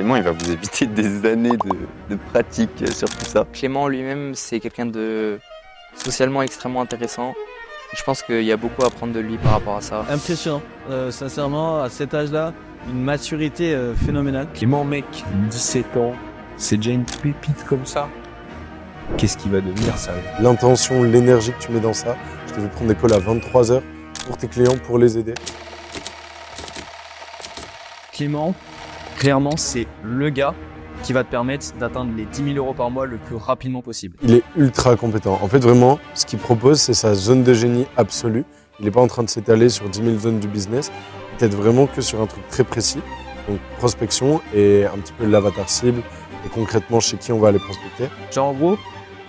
Clément, il va vous éviter des années de pratique sur tout ça. Clément lui-même, c'est quelqu'un de socialement extrêmement intéressant. Je pense qu'il y a beaucoup à apprendre de lui par rapport à ça. Impressionnant, sincèrement, à cet âge-là, une maturité phénoménale. Clément, mec, 17 ans, c'est déjà une pépite comme ça. Qu'est-ce qu'il va devenir, ça? L'intention, l'énergie que tu mets dans ça. Je te fais prendre des calls à 23h pour tes clients, pour les aider. Clément, clairement, c'est le gars qui va te permettre d'atteindre les 10 000 € par mois le plus rapidement possible. Il est ultra compétent. En fait, vraiment, ce qu'il propose, c'est sa zone de génie absolue. Il n'est pas en train de s'étaler sur 10 000 zones du business. Il t'aide vraiment que sur un truc très précis. Donc, prospection et un petit peu l'avatar cible et concrètement chez qui on va aller prospecter. Genre, en gros,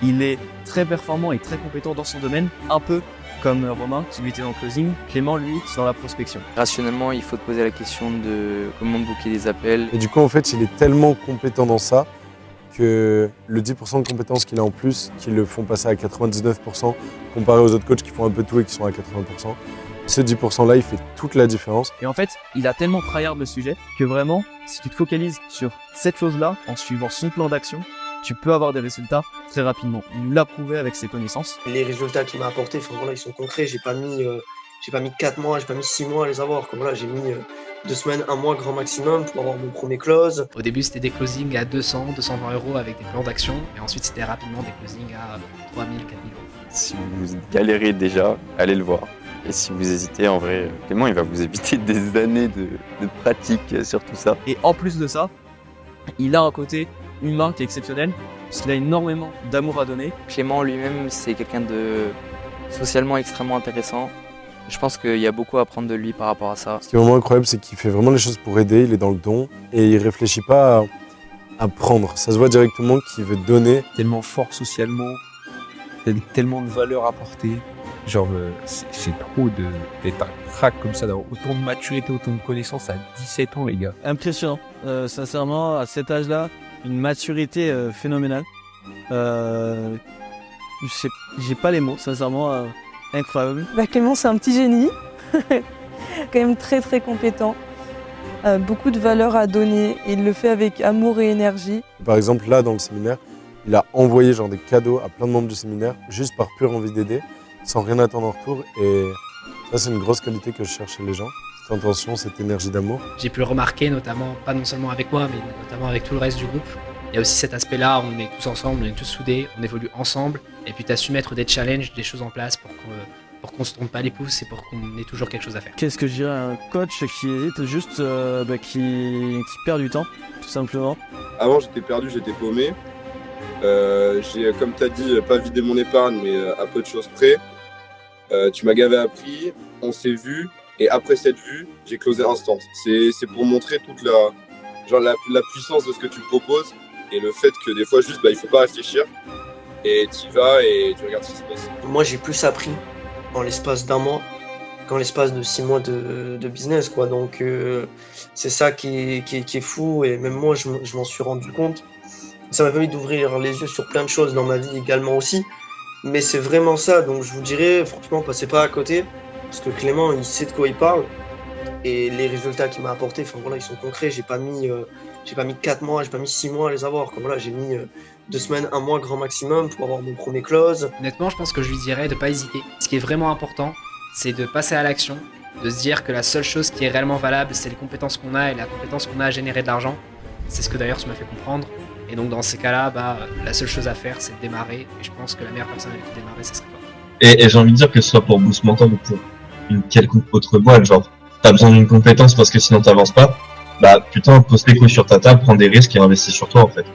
il est très performant et très compétent dans son domaine, un peu comme Romain qui lui était dans le closing. Clément, lui, c'est dans la prospection. Rationnellement, il faut te poser la question de comment booker des appels. Et du coup, en fait, il est tellement compétent dans ça que le 10% de compétences qu'il a en plus, qui le font passer à 99% comparé aux autres coachs qui font un peu tout et qui sont à 80%. Ce 10%-là, il fait toute la différence. Et en fait, il a tellement tryhard le sujet que vraiment, si tu te focalises sur cette chose-là, en suivant son plan d'action, tu peux avoir des résultats très rapidement. Il nous l'a prouvé avec ses connaissances. Les résultats qu'il m'a apportés, voilà, ils sont concrets. J'ai pas mis 4 mois, j'ai pas mis 6 mois à les avoir. Voilà, j'ai mis 2 semaines, 1 mois grand maximum pour avoir mon premier close. Au début, c'était des closings à 200, 220 € avec des plans d'action. Et ensuite, c'était rapidement des closings à 3000, 4000 €. Si vous galérez déjà, allez le voir. Et si vous hésitez, en vrai, Clément, il va vous éviter des années de pratique sur tout ça. Et en plus de ça, il a un côté humain qui est exceptionnel, parce qu'il a énormément d'amour à donner. Clément lui-même, c'est quelqu'un de socialement extrêmement intéressant. Je pense qu'il y a beaucoup à apprendre de lui par rapport à ça. Ce qui est vraiment incroyable, c'est qu'il fait vraiment les choses pour aider, il est dans le don et il réfléchit pas à prendre. Ça se voit directement qu'il veut donner. Tellement fort socialement, tellement de valeur apportée. Genre, c'est trop d'être un crack comme ça, d'avoir autant de maturité, autant de connaissances à 17 ans, les gars. Impressionnant, sincèrement, à cet âge-là, une maturité phénoménale. J'ai pas les mots, sincèrement, incroyable. Clément, c'est un petit génie, quand même très très compétent, beaucoup de valeur à donner et il le fait avec amour et énergie. Par exemple, là, dans le séminaire, il a envoyé genre des cadeaux à plein de membres du séminaire, juste par pure envie d'aider, sans rien attendre en retour. Et ça, c'est une grosse qualité que je cherche chez les gens. Cette intention, cette énergie d'amour. J'ai pu le remarquer, notamment, pas non seulement avec moi, mais notamment avec tout le reste du groupe. Il y a aussi cet aspect-là, on est tous ensemble, on est tous soudés, on évolue ensemble. Et puis tu as su mettre des challenges, des choses en place pour qu'on se trompe pas les pouces et pour qu'on ait toujours quelque chose à faire. Qu'est-ce que je dirais à un coach qui hésite juste, qui perd du temps, tout simplement. Avant, j'étais perdu, j'étais paumé. J'ai, comme tu as dit, pas vidé mon épargne, mais à peu de choses près. Tu m'as gavé appris, on s'est vu, et après cette vue, j'ai closé instant. C'est pour montrer toute la puissance de ce que tu proposes et le fait que des fois, juste, il faut pas réfléchir et tu y vas et tu regardes ce qui se passe. Moi, j'ai plus appris en l'espace d'1 mois qu'en l'espace de 6 mois de business, quoi. Donc, c'est ça qui est fou et même moi, je m'en suis rendu compte. Ça m'a permis d'ouvrir les yeux sur plein de choses dans ma vie également aussi. Mais c'est vraiment ça, donc je vous dirais, franchement, passez pas à côté, parce que Clément, il sait de quoi il parle, et les résultats qu'il m'a apportés, voilà, ils sont concrets. J'ai pas mis 4 mois, j'ai pas mis 6 mois à les avoir, voilà, j'ai mis 2 semaines, 1 mois grand maximum pour avoir mon premier close. Honnêtement, je pense que je lui dirais de pas hésiter. Ce qui est vraiment important, c'est de passer à l'action, de se dire que la seule chose qui est réellement valable, c'est les compétences qu'on a et la compétence qu'on a à générer de l'argent. C'est ce que d'ailleurs tu m'as fait comprendre. Et donc dans ces cas-là, la seule chose à faire, c'est de démarrer. Et je pense que la meilleure personne avec qui démarrer, ce serait toi. Et j'ai envie de dire que ce soit pour Boost Mentor ou pour une quelconque autre boîte, genre t'as besoin d'une compétence parce que sinon t'avances pas, putain, pose tes couilles sur ta table, prends des risques et investis sur toi en fait.